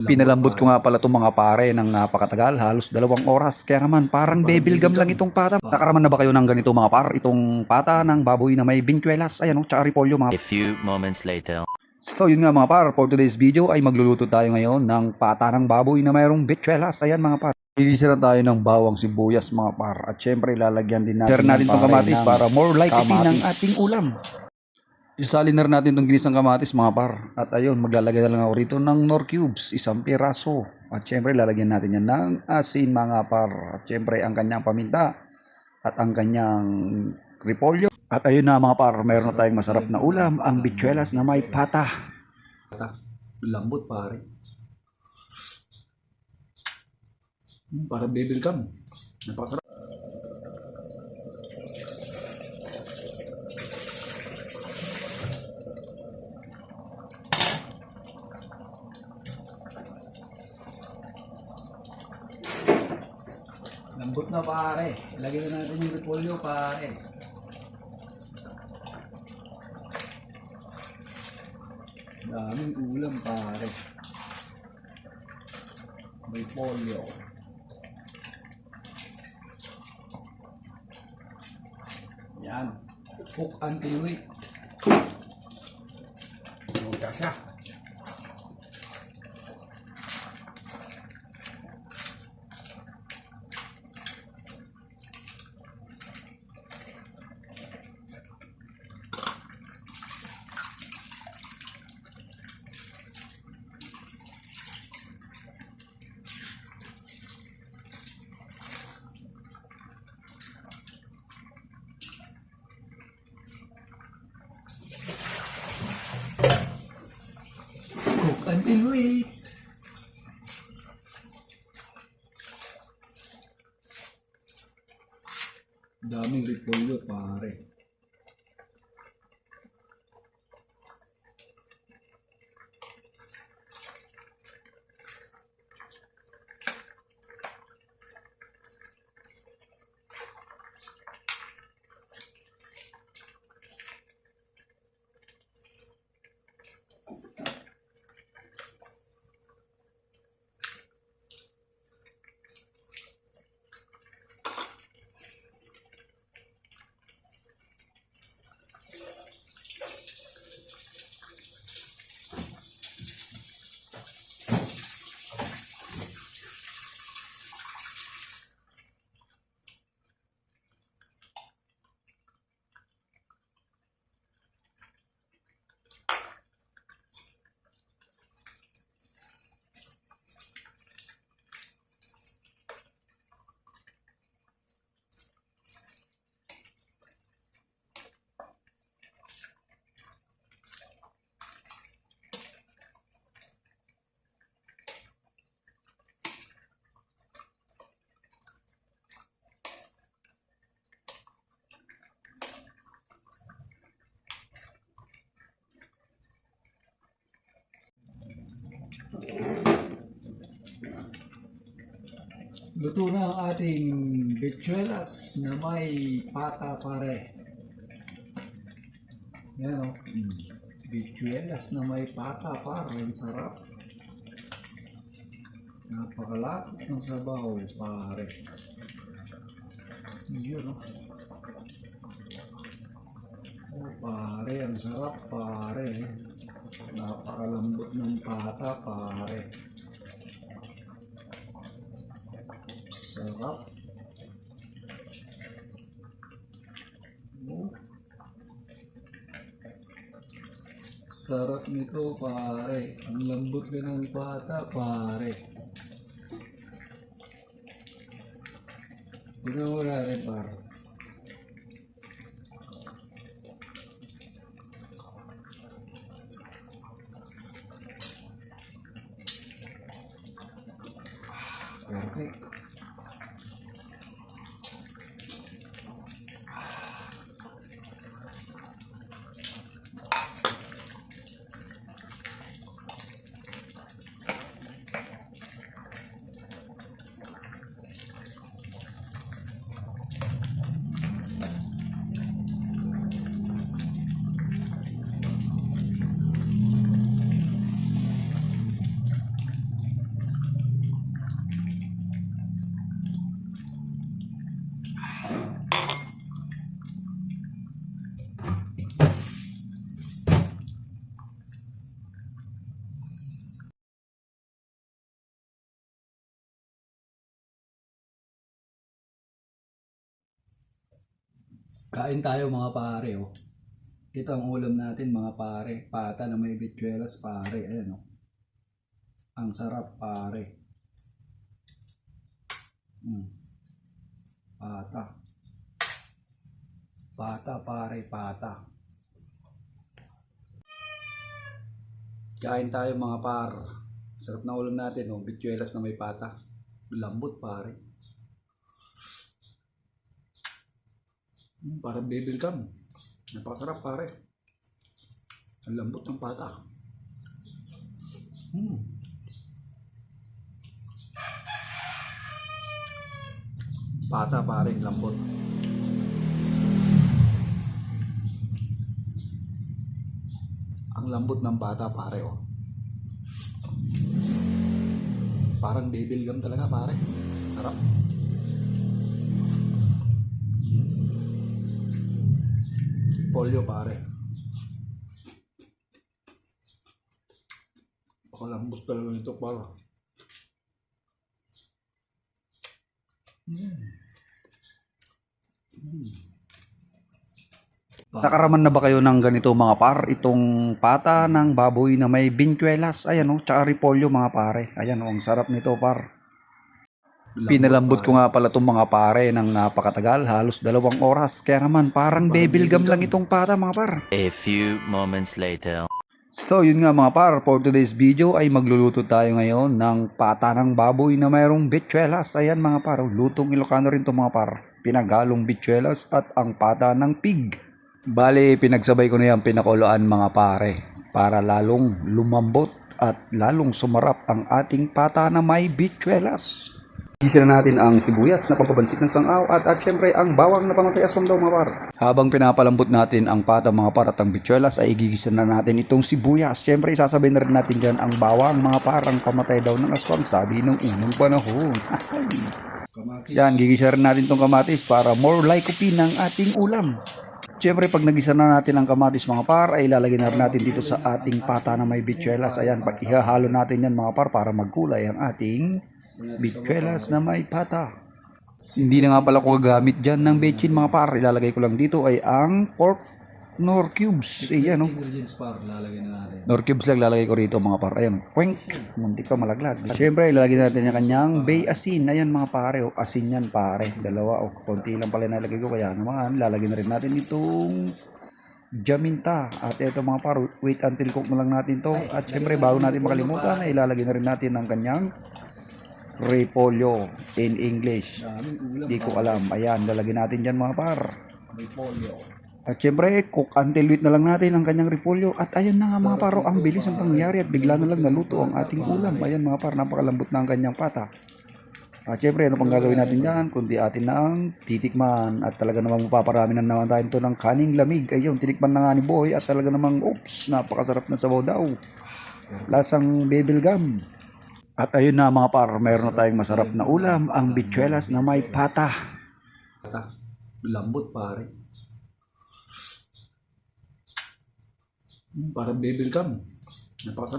Pinalambot ko nga pala itong mga pare ng napakatagal, halos 2 oras. Kaya naman parang bebilgam lang itong pata. Nakaraman na ba kayo ng ganito mga par? Itong pata ng baboy na may bintuelas, ayan o, tsaka repolyo mga. A few moments later. So yun nga mga par, for today's video ay magluluto tayo ngayon ng pata ng baboy na mayroong bintuelas. Ayan mga par. Igisa na tayo ng bawang sibuyas mga par. At syempre lalagyan din natin itong kamatis para more likely ng ating ulam. Isalin na rin natin itong ginisang kamatis mga par. At ayun, maglalagay na lang ako rito ng Knorr cubes, 1 piraso. At syempre, lalagyan natin yan ng asin mga par. At syempre, ang kanyang paminta at ang kanyang repolyo. At ayun na mga par, mayroon na tayong masarap na ulam, ang bichuelas na may pata. Lambot pare. Para bebilgam. Napakasarap. Lambot na pare. Lagyan na natin yung repolyo pare. Daming ulam pare. Repolyo. Yan. Cook until wait. Luta siya. Cook until wait. Daming repolyo pare. Luto na ang ating bichuelas na may pata pare. Yan o. Bichuelas na may pata pare. Ang sarap. Napakalapit ng sabaw pare. Yun o. Oh pare, ang sarap pare. Napakalambot ng pata pare. Sarap. Oh. Sarap nito pare. Ang lambot ka ng pata pare. Tignan mo natin pare. Perfect. Kain tayo mga pare, oh. Ito ang ulam natin mga pare. Pata na may bituelas pare. Ayan, oh. Ang sarap pare. Pata. Pata pare, pata. Kain tayo mga par. Sarap na ulam natin, oh. Bituelas na may pata. Lambot pare. Parang bibel gum. Napakasarap pare. Ang lambot ng pata. Pata pare, lambot. Ang lambot ng pata pare, oh. Parang bibel gum talaga pare. Sarap. Pollo pare. Pakalambot talaga nito pare. Nakaraman na ba kayo ng ganito mga par? Itong pata ng baboy na may bintuelas. Ayan o, tsaka repolyo mga pare. Ayan o, ang sarap nito par. Pinalambot ko nga pala itong mga pare ng napakatagal, halos 2 oras. Kaya naman parang bebilgam lang itong pata mga par. A few moments later. So yun nga mga par, for today's video ay magluluto tayo ngayon ng pata ng baboy na mayroong bitsuelas. Ayan mga par, lutong Ilocano rin to mga par. Pinagalong bitsuelas at ang pata ng pig. Bale, pinagsabay ko na yan pinakuluan mga pare para lalong lumambot at lalong sumarap ang ating pata na may bitsuelas. Gisa na natin ang sibuyas na pampabansit ng sangaw at syempre ang bawang na pamatay aswang daw mga par. Habang pinapalambot natin ang pata mga par at ang bitsuelas ay igigisa na natin itong sibuyas. Syempre isasabay na rin natin dyan ang bawang mga parang pamatay daw ng aswang sabi ng unang panahon. Yan, gigisa rin natin itong kamatis para more lycopene ng ating ulam. Siyempre pag nagisa na natin ang kamatis mga par ay ilalagay na rin natin dito sa ating pata na may bitsuelas. Ayan, pag ihahalo natin yan mga par para magkulay ang ating bitsuelas na may pata. Hindi na nga pala ko gagamit dyan ng bechin mga par. Ilalagay ko lang dito ay ang pork nor cubes. Ayan o. Ingredients par, lalagay na natin. Nor cubes lang lalagay ko rito mga par. Ayan. Kwink. Muntik pa malaglag. Siyempre ilalagay natin yung kanyang bay asin. Ayan mga pare. O, asin yan pare. Dalawa o. Konti lang pala nalagay ko. Kaya naman lalagay na rin natin itong jaminta. At ito mga par. Wait until cook na lang natin to. At siyempre bago natin makalimutan ay ilalagay na rin natin ang kanyang repolyo in English. Di ko alam. Ayan. Lalagay natin dyan mga par. Repolyo. At syempre, cook until wait na lang natin ang kanyang repolyo. At ayan na nga mga paro, ang bilis ang pangyayari at bigla na lang naluto ang ating ulam. Ayan mga par, napakalambot na ang kanyang pata. At syempre, ano pang gagawin natin dyan? Kundi atin na ang titikman. At talaga namang mapaparami na naman tayo ito ng kaning lamig. Ayun, tinikman na nga ni Boy. At talaga namang, oops, napakasarap na sabaw daw. Lasang bebelgam. At ayun na mga par, mayroon na tayong masarap na ulam. Ang bitsuelas na may pata. Lambot pare. Parang bibel gum. Napakasarap.